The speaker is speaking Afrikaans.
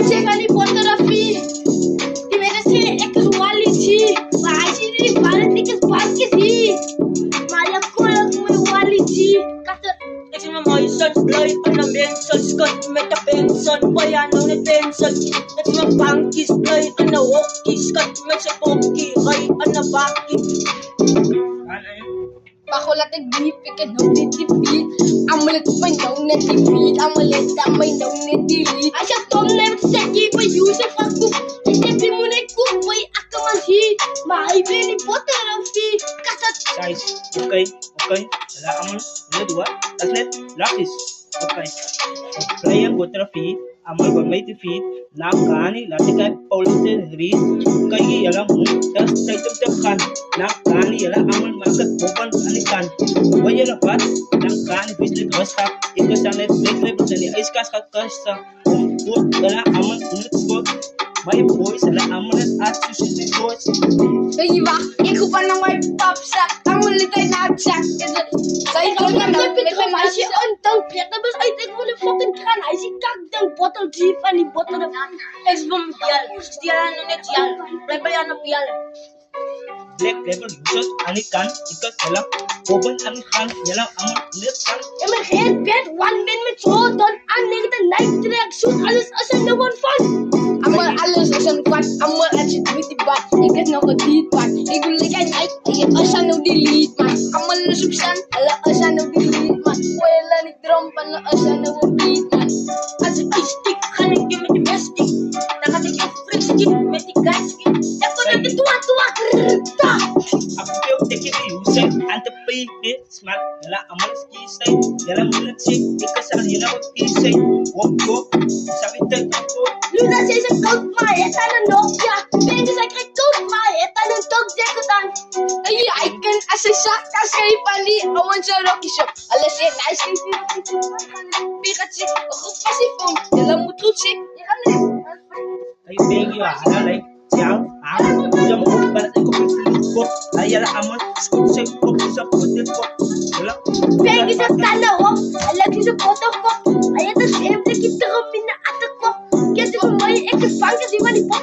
die van die fotografie. Die mensen zeggen ik is quality. Maar als je die ballen ik is bakjes hier. Maar je kon ook mijn quality. Ik zie mijn mooie soort bloei en een mensen schat met de pensen. Boy, I know the pensen. Ik zie mijn bankjes bloei en een hockey schat met zijn hockey. Rij en een bakkie. Bakulat nag-beep, ikat daw nag-defeat. Amulit pa daw nag-defeat. Amulit damay daw nag-delete. Asya tom na yung segi pa Yusuf ako. Isipin mo na yung boy akaman hit. Maibin ni photography. Kasat. Guys, okay. Wala ka muna. Ano, diba? Atlet, lakis. Okay. Player photography. Amal ko may defeat. Nakani, lati kay Paulutin read. Kaya yalang tas tayo kan. Nakani yalang amal makat bukan anikan. Waya lapat. Nakani bislit wastap. Ika sa net level ni ice kas kakasta. Put yalang amal unit spot. My boys yalang amal at susunod boys. Kaya ba? Iko pa ng may popsak. Amulit ay nagsak. Kaya ko na nagpit ko ma si ontang piat. Tapos ay take mo na fucking kan. Ay si kagdang bottle deep and bottle of Ex-bom pial. Stiyalan nung net yan. Prepayan na pial. Black level users anikan. Ika yalang bukan anikan. Yalang amal unit kan. In mijn headband, one man met zo dan aan de night track, shoot alles als een nummer van. Amal alles als een kwart, amal als je met die bad, ik heb nog een deep bad. Ik wil lekker night, ik als aan nou delete man. Amal als op stand, alle als aan nou delete man. Wela niet drum van als aan nou beat man. Als ik die stick, ga ik je met die best stick. Dan ga ik je freak stick met die guy stick. Dan kon ik de tua krita. Aku take the user and the pay it smart. Yalang amal ski say. Yalang unit chick. Ika sa yalang ski say. Walk go. Sabi tayo. Luna says a goat my head and a Nokia. Baby like a goat my head and a dog jacket. Ay, I can as a shot as a funny. I want your rocky shop. Alles is nice. Pikachu, ako pa si phone. Yalang mo true chick. Kayo bigyo ala like. Yang jam para ko ko ay yalang amal scoop say ko sa hotel ko. Yalang. Baby sa tala ko. Alagi sa photo ko. Ay ito siyempre kita kami na atak ko. Kasi kung may ekipang kasi mali po.